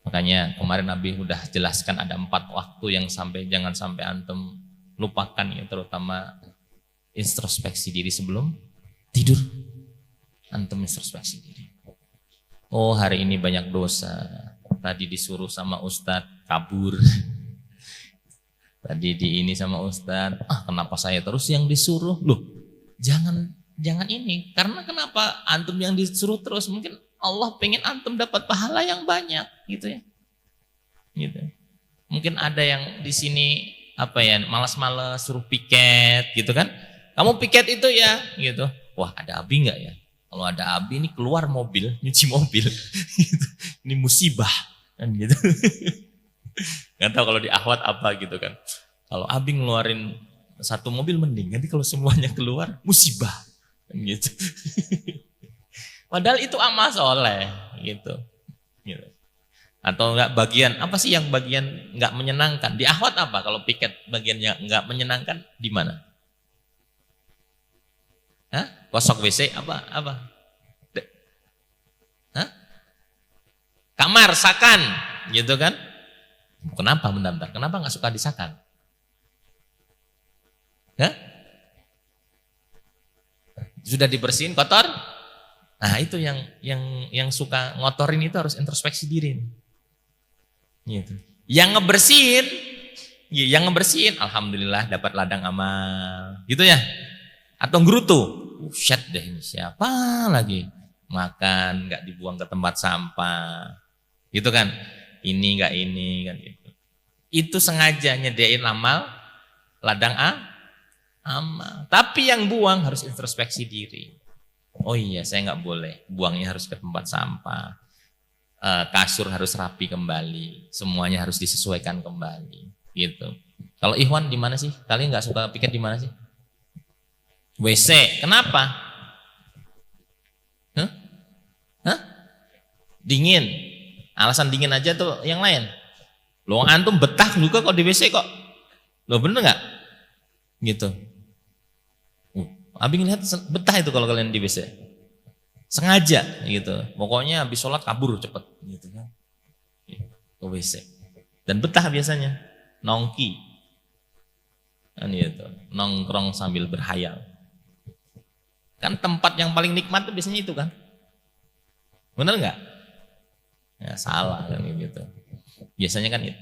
Makanya kemarin Nabi udah jelaskan ada 4 waktu yang jangan sampai antum lupakan ya, terutama introspeksi diri sebelum tidur. Antum introspeksi diri. Oh hari ini banyak dosa. Tadi disuruh sama Ustadz kabur. Tadi di ini sama Ustadz, kenapa saya terus yang disuruh? Loh, jangan ini. Karena kenapa antum yang disuruh terus? Mungkin Allah pengen antum dapat pahala yang banyak, gitu ya. Gitu. Mungkin ada yang di sini apa ya, malas-malas suruh piket, gitu kan? Kamu piket itu ya, gitu. Wah, ada abi nggak ya? Kalau ada abi ini keluar mobil, nyuci mobil. Gitu. Ini musibah kan gitu. Nggak tahu kalau di akhwat apa gitu kan. Kalau abi ngeluarin 1 mobil mending, nanti kalau semuanya keluar musibah kan gitu. Padahal itu amal soleh gitu. Gitu. Atau enggak bagian apa sih yang bagian enggak menyenangkan? Di akhwat apa kalau piket bagian yang enggak menyenangkan di mana? Hah? Kosok WC apa? Hah? Kamar, sakan, gitu kan? Kenapa bentar-bentar? Kenapa nggak suka disakan? Hah? Sudah dibersihin kotor? Nah itu yang suka ngotorin itu harus introspeksi diri. Gitu. Yang ngebersihin, alhamdulillah dapat ladang amal, gitu ya. Atau gerutu, shit deh ini siapa lagi makan nggak dibuang ke tempat sampah, gitu kan? Ini nggak ini kan gitu. Itu sengaja nyediain ladang amal. Tapi yang buang harus introspeksi diri. Oh iya, saya nggak boleh. Buangnya harus ke tempat sampah. Kasur harus rapi kembali. Semuanya harus disesuaikan kembali. Gitu. Kalau Ikhwan di mana sih? Kalian nggak suka piket di mana sih? WC. Kenapa? Hah? Dingin. Alasan dingin aja tuh yang lain. Loh antum betah juga kok di WC kok. Loh bener nggak? Gitu. Abi ngelihat betah itu kalau kalian di WC. Sengaja gitu. Pokoknya habis sholat kabur cepet gitu kan. Ke WC. Dan betah biasanya. Nongki. Kan gitu. Nongkrong sambil berhayal. Kan tempat yang paling nikmat itu biasanya itu kan. Bener nggak? Ya salah kan gitu. Biasanya kan itu.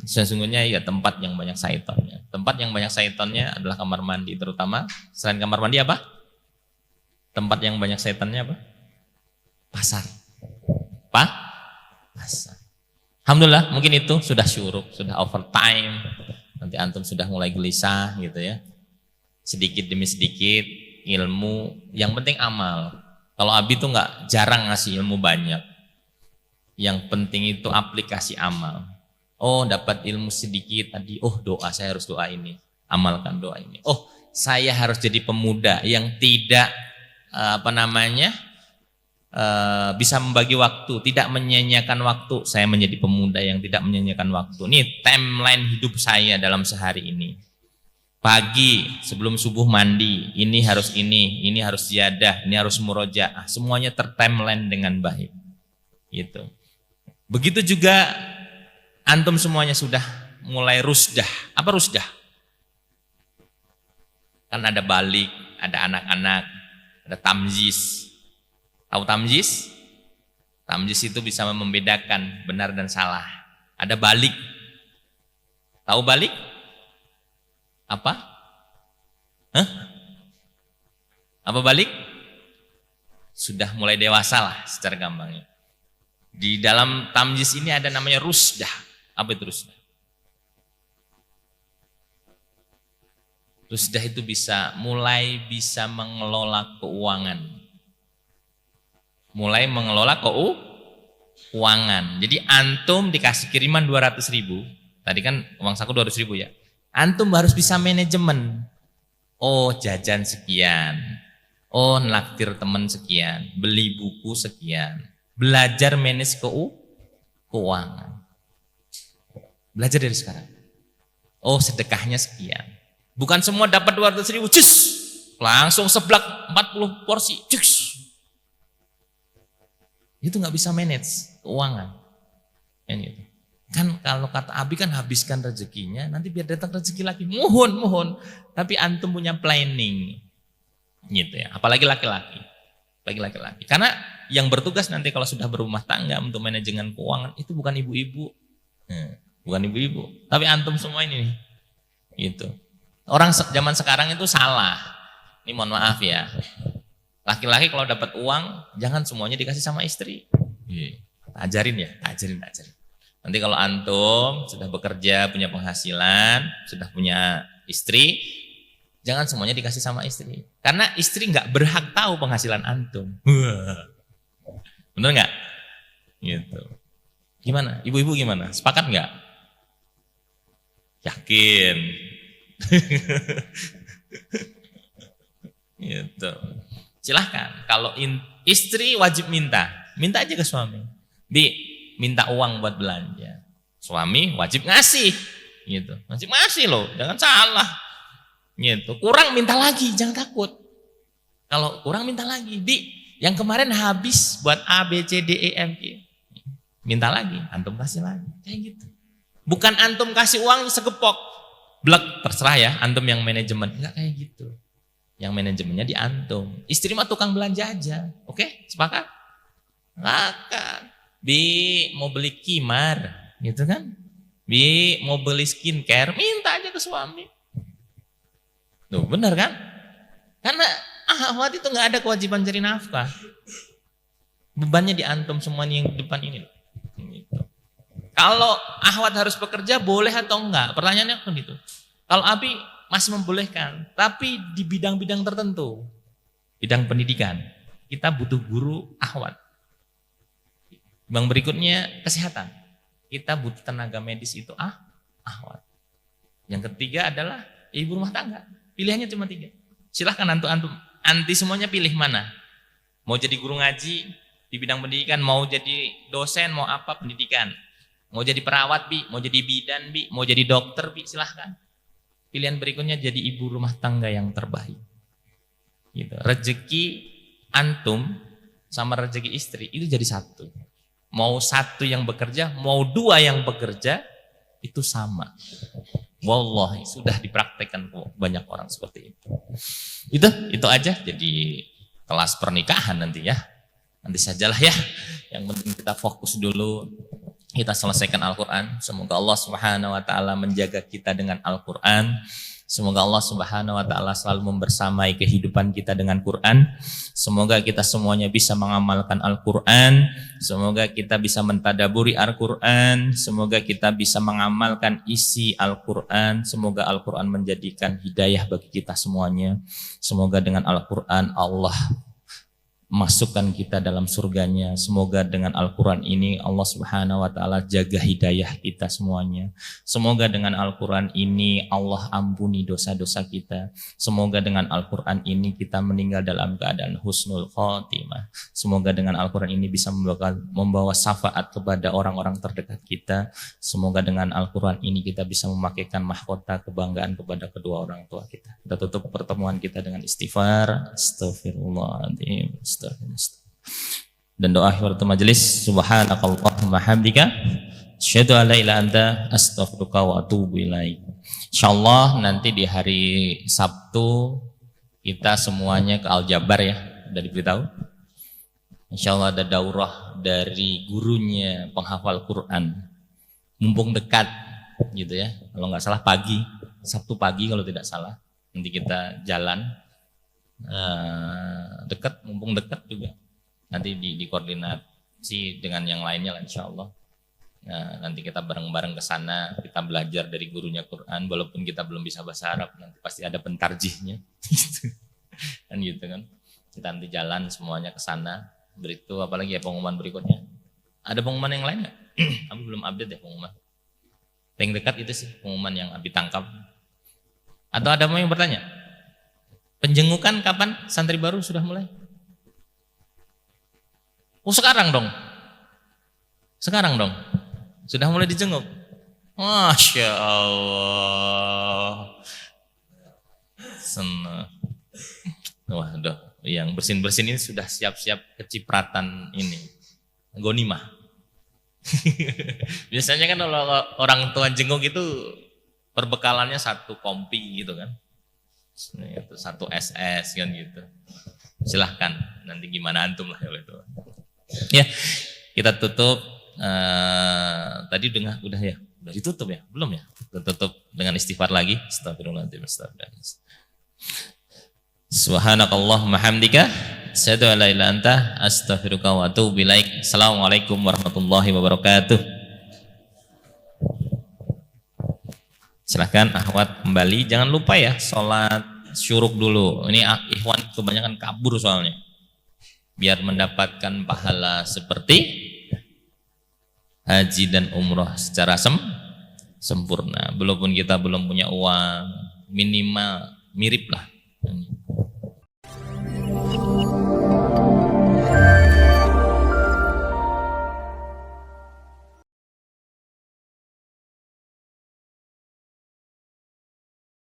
Sesungguhnya ya tempat yang banyak syaitonnya. Tempat yang banyak syaitonnya adalah kamar mandi, terutama selain kamar mandi apa? Tempat yang banyak syaitonnya apa? Pasar. Pasar. Alhamdulillah mungkin itu sudah syuruk, sudah overtime. Nanti antum sudah mulai gelisah gitu ya. Sedikit demi sedikit ilmu, yang penting amal. Kalau Abi tuh nggak jarang ngasih ilmu banyak. Yang penting itu aplikasi amal. Oh dapat ilmu sedikit tadi, oh doa saya harus doa ini, amalkan doa ini. Oh saya harus jadi pemuda yang tidak bisa membagi waktu, tidak menyia-nyiakan waktu. Saya menjadi pemuda yang tidak menyia-nyiakan waktu. Ini timeline hidup saya dalam sehari ini. Pagi sebelum subuh mandi, ini harus ini harus ziyadah, ini harus murojaah. Semuanya tertimeline dengan baik. Gitu. Begitu juga antum semuanya sudah mulai rusdah. Apa rusdah? Kan ada balik, ada anak-anak, ada tamyiz. Tahu tamyiz? Tamyiz itu bisa membedakan benar dan salah. Ada balik. Tahu balik? Apa? Hah? Apa balik? Sudah mulai dewasa lah secara gampangnya. Di dalam tamyiz ini ada namanya rusdah. Apa itu rusdah? Rusdah itu mulai bisa mengelola keuangan. Mulai mengelola keuangan. Jadi antum dikasih kiriman 200.000. Tadi kan uang saku 200.000 ya. Antum harus bisa manajemen. Oh jajan sekian. Oh naktir teman sekian. Beli buku sekian. Belajar manage keuangan. Belajar dari sekarang. Oh sedekahnya sekian. Bukan semua dapat 200.000, cus, langsung seblak 40 porsi, cus. Itu nggak bisa manage keuangan. Kan kalau kata Abi kan habiskan rezekinya, nanti biar datang rezeki lagi. Mohon. Tapi antum punya planning, gitu ya. Apalagi laki-laki. Karena yang bertugas nanti kalau sudah berumah tangga untuk manajemen keuangan itu bukan ibu-ibu. Bukan ibu-ibu, tapi antum semua ini nih. Gitu. Orang zaman sekarang itu salah. Ini mohon maaf ya. Laki-laki kalau dapat uang jangan semuanya dikasih sama istri. Ajarin ya, ajarin. Nanti kalau antum sudah bekerja, punya penghasilan, sudah punya istri, jangan semuanya dikasih sama istri. Karena istri nggak berhak tahu penghasilan antum. Bener nggak? Gitu. Gimana? Ibu-ibu gimana? Sepakat nggak? Yakin. Gitu. Silahkan. Kalau istri wajib minta aja ke suami. Minta uang buat belanja. Suami wajib ngasih. Gitu. Wajib ngasih loh. Jangan salah. Gitu. Kurang minta lagi, jangan takut. Kalau kurang minta lagi. Yang kemarin habis buat A, B, C, D, E, F, G. Minta lagi, antum kasih lagi. Kayak gitu. Bukan antum kasih uang segepok, blek, terserah ya, antum yang manajemen. Enggak kayak gitu. Yang manajemennya di antum. Istri mah tukang belanja aja. Oke, sepakat? Akan. Bi mau beli kimar, gitu kan? Bi mau beli skincare, minta aja ke suami. Tuh, benar kan? Karena ahwat itu nggak ada kewajiban cari nafkah. Bebannya di antum semuanya yang depan ini. Gitu. Kalau ahwat harus bekerja boleh atau enggak? Pertanyaannya kan gitu. Kalau Abi masih membolehkan, tapi di bidang-bidang tertentu, bidang pendidikan, kita butuh guru ahwat. Bang berikutnya kesehatan, kita butuh tenaga medis itu ahwat. Yang ketiga adalah ibu rumah tangga. Pilihannya cuma 3. Silahkan antum anti semuanya pilih mana. Mau jadi guru ngaji di bidang pendidikan, mau jadi dosen, mau apa pendidikan. Mau jadi perawat bi, mau jadi bidan bi, mau jadi dokter bi, silahkan. Pilihan berikutnya jadi ibu rumah tangga yang terbaik. Gitu. Rezeki antum sama rezeki istri itu jadi satu. Mau 1 yang bekerja, mau 2 yang bekerja, itu sama. Wallahi sudah dipraktekkan banyak orang seperti itu. Itu aja jadi kelas pernikahan nanti ya. Nanti sajalah ya. Yang penting kita fokus dulu. Kita selesaikan Al-Quran. Semoga Allah Subhanahu wa ta'ala menjaga kita dengan Al-Quran. Semoga Allah Subhanahu wa ta'ala selalu membersamai kehidupan kita dengan Quran. Semoga kita semuanya bisa mengamalkan Al-Quran. Semoga kita bisa mentadaburi Al-Quran. Semoga kita bisa mengamalkan isi Al-Quran. Semoga Al-Quran menjadikan hidayah bagi kita semuanya. Semoga dengan Al-Quran Allah masukkan kita dalam surganya. Semoga dengan Al-Quran ini Allah Subhanahu wa ta'ala jaga hidayah kita semuanya. Semoga dengan Al-Quran ini Allah ampuni dosa-dosa kita. Semoga dengan Al-Quran ini kita meninggal dalam keadaan husnul khotimah. Semoga dengan Al-Quran ini bisa membawa syafaat kepada orang-orang terdekat kita. Semoga dengan Al-Quran ini kita bisa memakaikan mahkota kebanggaan kepada kedua orang tua kita. Kita tutup pertemuan kita dengan istighfar. Astaghfirullahaladzim. Dan doa akhir majelis, subhanakallahumma hamdika asyhadu an la ilaha anta astaghfiruka wa atubu ilaik. Insyaallah nanti di hari Sabtu kita semuanya ke Al-Jabar ya, udah diberitahu. Insyaallah ada daurah dari gurunya penghafal Quran. Mumpung dekat gitu ya. Kalau nggak salah pagi, Sabtu pagi kalau tidak salah. Nanti kita jalan dekat, mumpung dekat juga nanti di koordinasi dengan yang lainnya lah insyaallah. Nanti kita bareng-bareng ke sana, kita belajar dari gurunya Quran walaupun kita belum bisa bahasa Arab, nanti pasti ada pentarjihnya gitu. Kan gitu kan. Kita nanti jalan semuanya ke sana. Beritu apalagi ya pengumuman berikutnya. Ada pengumuman yang lain enggak? Aku belum update ya pengumuman. Yang dekat itu sih pengumuman yang Abi tangkap. Atau ada mau yang bertanya? Penjengukan kapan? Santri baru sudah mulai? Oh sekarang dong. Sekarang dong. Sudah mulai dijenguk. Masya Allah. Senang. Wah, udah. Yang bersin-bersin ini sudah siap-siap kecipratan ini. Gonimah. Biasanya kan kalau orang tua jenguk itu perbekalannya 1 kompi gitu kan. Itu 1 SS kan gitu. Silahkan nanti gimana antum lah kalau itu. Ya, kita tutup. Tadi udah ya, udah ditutup ya, belum ya? Kita tutup dengan istighfar lagi. Astagfirullahaladzim. Subhanakallahumma hamdika asyhadu an la ilaha illa anta astaghfiruka wa atubu ilaik. Assalamualaikum warahmatullahi wabarakatuh. Silahkan akhwat kembali. Jangan lupa ya sholat syuruk dulu. Ini ikhwan kebanyakan kabur soalnya. Biar mendapatkan pahala seperti haji dan umroh secara sempurna. Walaupun kita belum punya uang, minimal mirip lah